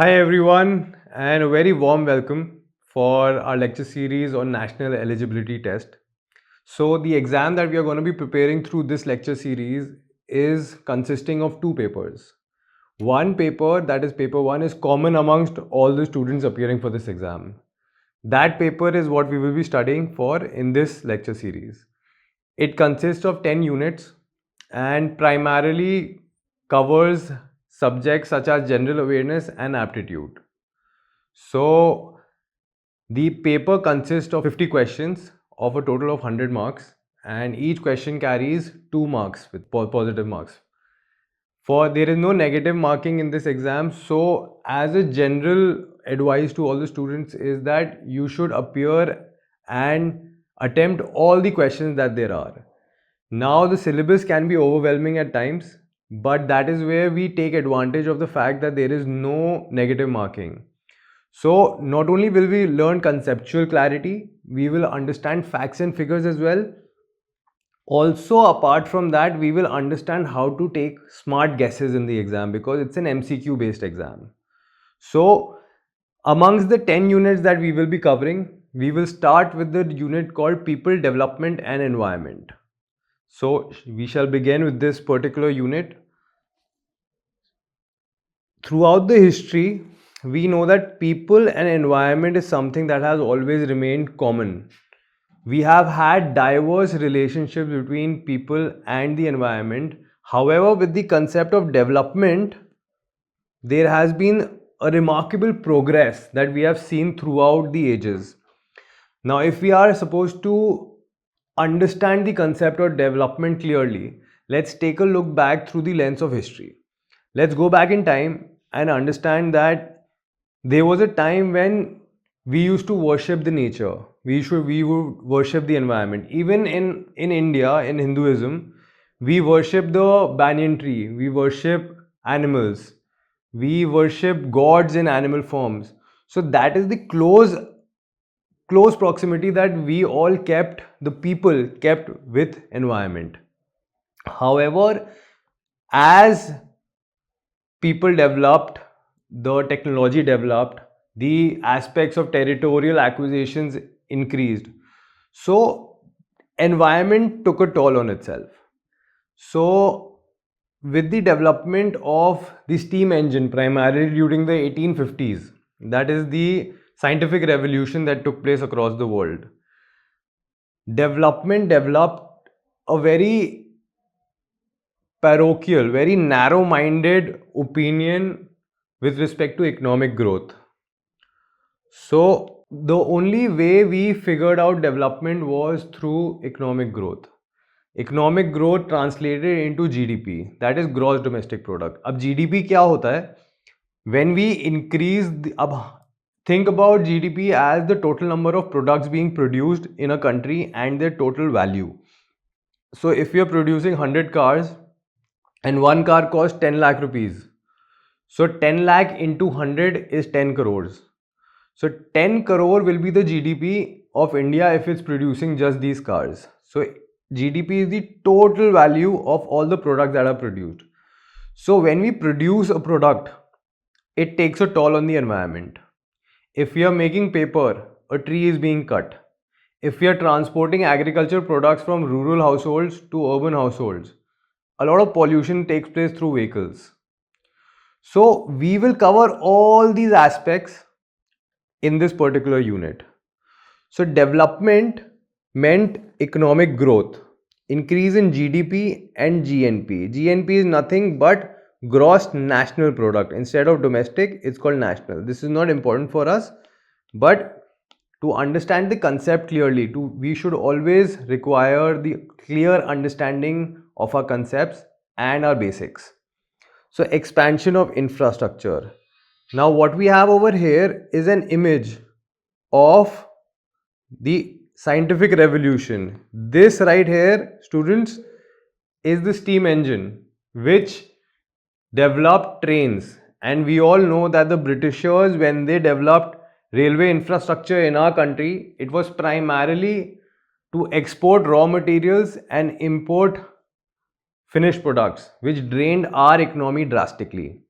Hi everyone, and a very warm welcome for our lecture series on National Eligibility Test. So the exam that we are going to be preparing through this lecture series is consisting of two papers. One paper, that is paper 1, is common amongst all the students appearing for this exam. That paper is what we will be studying for in this lecture series. It consists of 10 units and primarily covers subjects such as general awareness and aptitude. So the paper consists of 50 questions of a total of 100 marks, and each question carries 2 marks with positive marks. For there is no negative marking in this exam, so as a general advice to all the students is that you should appear and attempt all the questions that there are. Now the syllabus can be overwhelming at times, but that is where we take advantage of the fact that there is no negative marking. So not only will we learn conceptual clarity, we will understand facts and figures as well. Also, apart from that, we will understand how to take smart guesses in the exam because it's an MCQ based exam. So amongst the 10 units that we will be covering, we will start with the unit called People, Development and Environment. So we shall begin with this particular unit. Throughout the history, we know that people and environment is something that has always remained common. We have had diverse relationships between people and the environment. However, with the concept of development, there has been a remarkable progress that we have seen throughout the ages. Now, if we are supposed to understand the concept of development clearly, let's take a look back through the lens of history. Let's go back in time and understand that there was a time when we used to worship the nature. We would worship the environment. Even in India, in Hinduism, we worship the banyan tree. We worship animals. We worship gods in animal forms. So that is the close proximity that we all kept, the people kept with environment. However, as people developed, the technology developed, the aspects of territorial acquisitions increased. So environment took a toll on itself. So with the development of the steam engine primarily during the 1850s, that is the scientific revolution that took place across the world, development developed a very parochial, very narrow minded opinion with respect to economic growth. So, the only way we figured out development was through economic growth. Economic growth translated into GDP, that is gross domestic product. अब GDP क्या होता है? When we increase अब think about GDP as the total number of products being produced in a country and their total value. So if we are producing 100 cars and one car costs 10 lakh rupees, so 10 lakh into 100 is 10 crores. So 10 crore will be the GDP of India if it's producing just these cars. So GDP is the total value of all the products that are produced. So when we produce a product, it takes a toll on the environment. If we are making paper, a tree is being cut. If we are transporting agriculture products from rural households to urban households, a lot of pollution takes place through vehicles. So we will cover all these aspects in this particular unit. So development meant economic growth, increase in GDP and GNP. GNP is nothing but gross national product. Instead of domestic, it's called national. This is not important for us, but to understand the concept clearly, we should always require the clear understanding of our concepts and our basics. So expansion of infrastructure. Now what we have over here is an image of the scientific revolution. This right here, students, is the steam engine which developed trains. And we all know that the Britishers, when they developed railway infrastructure in our country, it was primarily to export raw materials and import finished products, which drained our economy drastically.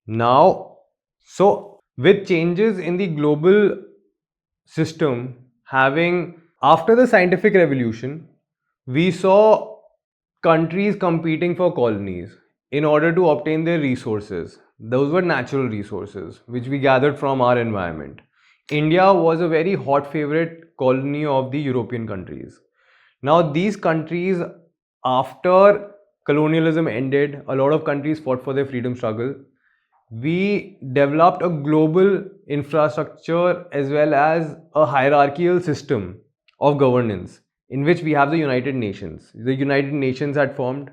Now, So with changes in the global system after the scientific revolution, we saw countries competing for colonies in order to obtain their resources. Those were natural resources which we gathered from our environment. India was a very hot favorite colony of the European countries. Now, these countries, after colonialism ended, a lot of countries fought for their freedom struggle. We developed a global infrastructure as well as a hierarchical system of governance in which we have the United Nations. The United Nations had formed,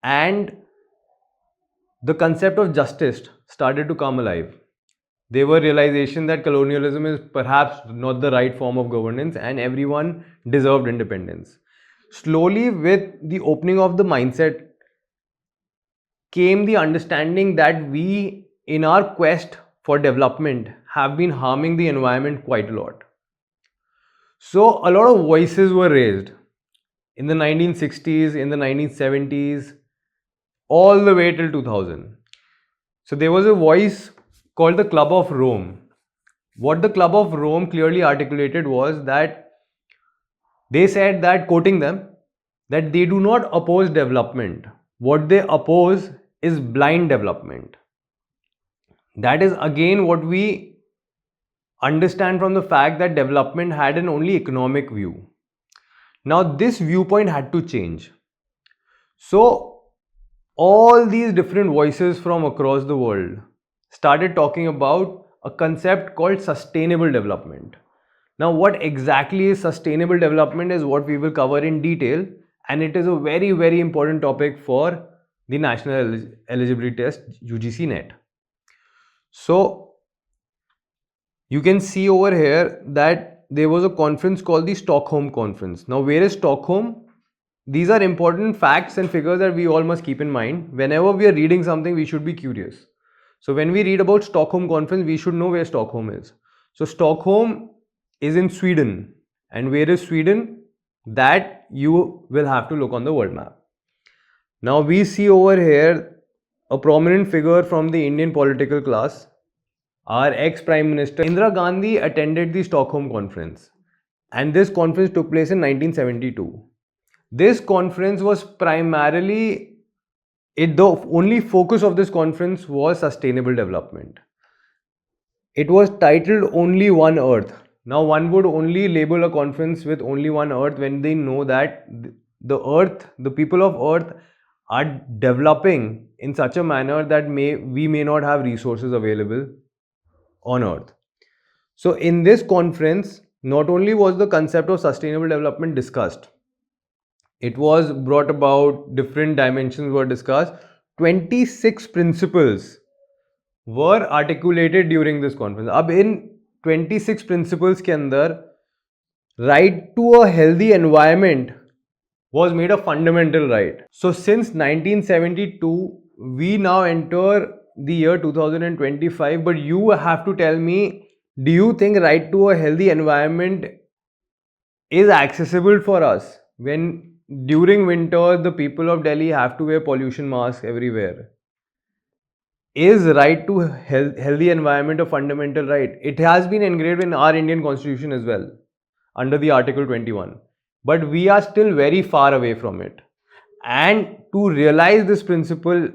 and the concept of justice started to come alive. There were realization that colonialism is perhaps not the right form of governance and everyone deserved independence. Slowly, with the opening of the mindset, came the understanding that we, in our quest for development, have been harming the environment quite a lot. So, a lot of voices were raised in the 1960s, in the 1970s, all the way till 2000. So, there was a voice called the Club of Rome. What the Club of Rome clearly articulated was that they said that, quoting them, that they do not oppose development. What they oppose is blind development. That is again what we understand from the fact that development had an only economic view. Now, this viewpoint had to change. So, all these different voices from across the world started talking about a concept called sustainable development. Now, what exactly is sustainable development is what we will cover in detail, and it is a very, very important topic for the National Eligibility Test UGC NET. So, you can see over here that there was a conference called the Stockholm Conference. Now, where is Stockholm? These are important facts and figures that we all must keep in mind. Whenever we are reading something, we should be curious. So, when we read about Stockholm Conference, we should know where Stockholm is. So, Stockholm is in Sweden. And where is Sweden? That you will have to look on the world map. Now, we see over here a prominent figure from the Indian political class. Our ex-Prime Minister Indira Gandhi attended the Stockholm Conference, and this conference took place in 1972. This conference was primarily, the only focus of this conference was sustainable development. It was titled Only One Earth. Now, one would only label a conference with only one earth when they know that the earth, the people of earth are developing in such a manner that we may not have resources available on earth. So in this conference, not only was the concept of sustainable development discussed, it was brought about, different dimensions were discussed. 26 principles were articulated during this conference. Ab in 26 principles के अंदर right to a healthy environment was made a fundamental right. So since 1972, we now enter the year 2025, but you have to tell me, do you think right to a healthy environment is accessible for us when during winter the people of Delhi have to wear pollution masks everywhere? Is right to healthy environment a fundamental right? It has been engraved in our Indian constitution as well under the Article 21, but we are still very far away from it. And to realize this principle,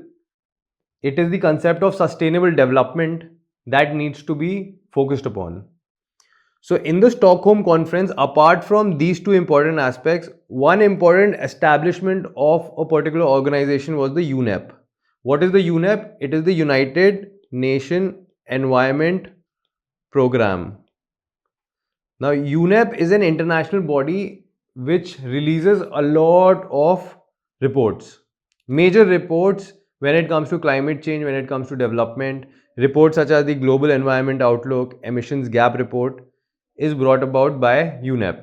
it is the concept of sustainable development that needs to be focused upon. So in the Stockholm Conference, apart from these two important aspects, one important establishment of a particular organization was the UNEP. What is the UNEP? It is the United Nations Environment Program. Now, UNEP is an international body which releases a lot of reports, major reports when it comes to climate change, when it comes to development. Reports such as the Global Environment Outlook, Emissions Gap Report is brought about by UNEP.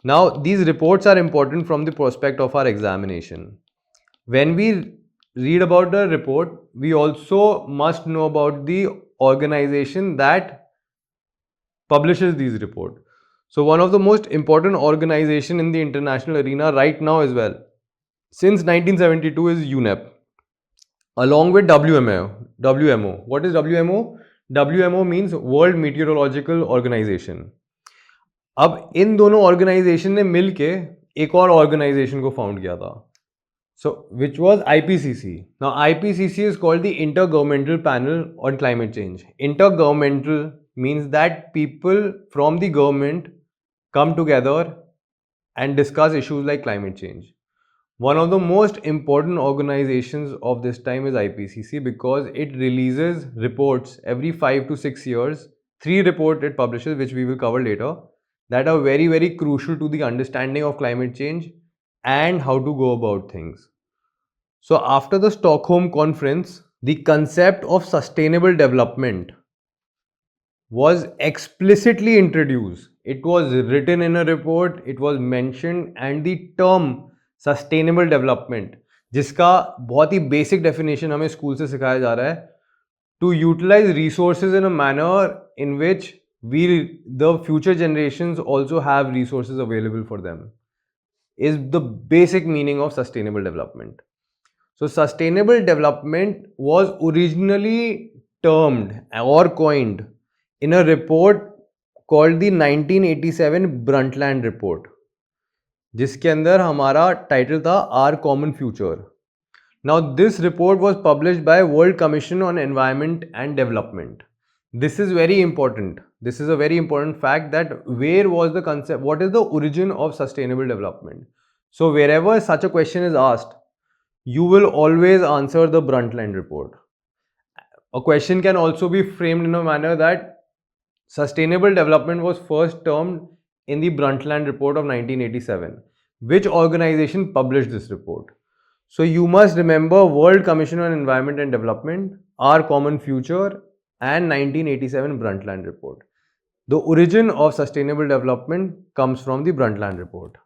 Now, these reports are important from the prospect of our examination. When we read about the report, we also must know about the organization that publishes these reports. So one of the most important organization in the international arena right now as well, since 1972, is UNEP, along with WMO. What is WMO? WMO means World Meteorological Organization. अब इन दोनों organisation ने मिलके एक और organisation को found किया था, so which was IPCC. Now IPCC is called the Intergovernmental Panel on Climate Change. Intergovernmental means that people from the government come together and discuss issues like climate change. One of the most important organizations of this time is IPCC because it releases reports every 5 to 6 years. 3 reports it publishes, which we will cover later, that are very, very crucial to the understanding of climate change and how to go about things. So after the Stockholm Conference, the concept of sustainable development was explicitly introduced. It was written in a report, it was mentioned, and the term sustainable development, जिसका बहुत ही basic definition हमें school से सिखाया जा रहा है, to utilize resources in a manner in which the future generations also have resources available for them, is the basic meaning of sustainable development. So sustainable development was originally termed or coined in a report called the 1987 Brundtland Report, जिसके अंदर हमारा title था Our Common Future. Now this report was published by World Commission on Environment and Development. This is very important. This is a very important fact, that where was the concept, what is the origin of sustainable development? So wherever such a question is asked, you will always answer the Brundtland report. A question can also be framed in a manner that sustainable development was first termed in the Brundtland report of 1987. Which organization published this report? So you must remember World Commission on Environment and Development, Our Common Future, and 1987 Brundtland report. The origin of sustainable development comes from the Brundtland report.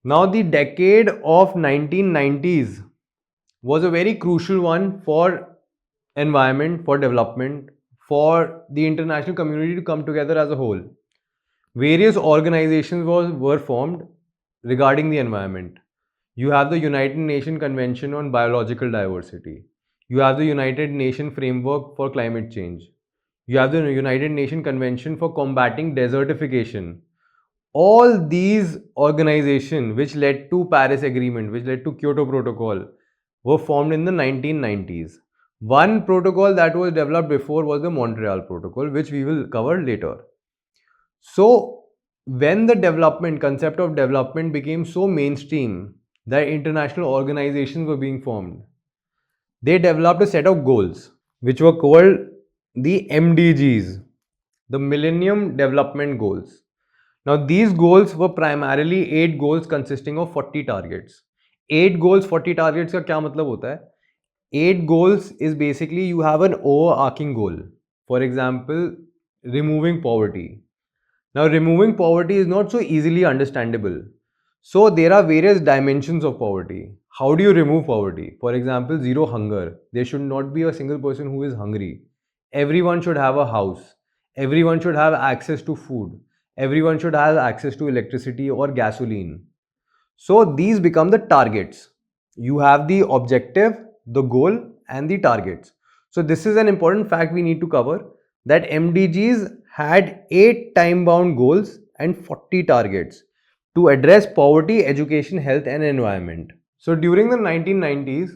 Now the decade of 1990s was a very crucial one for environment, for development, for the international community to come together as a whole. Various organizations were formed regarding the environment. You have the United Nations Convention on Biological Diversity. You have the United Nations Framework for Climate Change. You have the United Nations Convention for Combating Desertification. All these organizations, which led to Paris Agreement, which led to Kyoto Protocol, were formed in the 1990s. One protocol that was developed before was the Montreal Protocol, which we will cover later. So when the concept of development became so mainstream that international organizations were being formed, they developed a set of goals which were called the MDGs, the Millennium Development Goals. Now these goals were primarily 8 goals consisting of 40 targets. 8 goals, 40 targets का क्या मतलब होता है? 8 goals is basically you have an overarching goal. For example, removing poverty. Now removing poverty is not so easily understandable. So there are various dimensions of poverty. How do you remove poverty? For example, zero hunger. There should not be a single person who is hungry. Everyone should have a house. Everyone should have access to food. Everyone should have access to electricity or gasoline. So these become the targets. You have the objective, the goal, and the targets. So this is an important fact we need to cover, that MDGs had 8 time-bound goals and 40 targets to address poverty, education, health, and environment. So during the 1990s,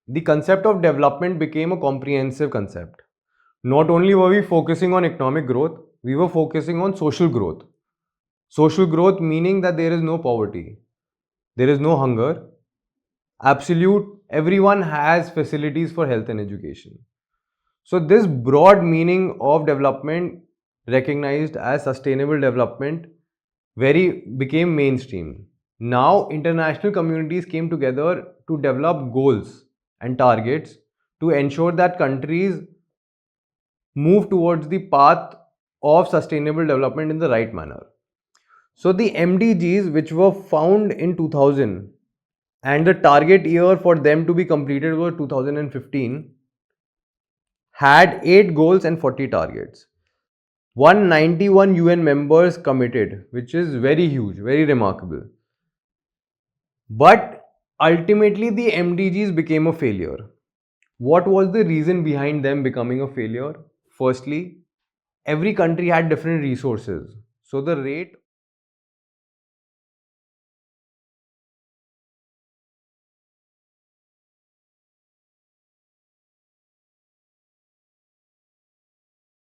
the concept of development became a comprehensive concept. Not only were we focusing on economic growth, we were focusing on social growth. Social growth meaning that there is no poverty, there is no hunger, everyone has facilities for health and education. So this broad meaning of development, recognized as sustainable development, became mainstream. Now international communities came together to develop goals and targets to ensure that countries move towards the path of sustainable development in the right manner. So the MDGs, which were found in 2000, and the target year for them to be completed was 2015, had 8 goals and 40 targets. 191 UN members committed, which is very huge, very remarkable. But ultimately the MDGs became a failure. What was the reason behind them becoming a failure? Firstly, every country had different resources, so the rate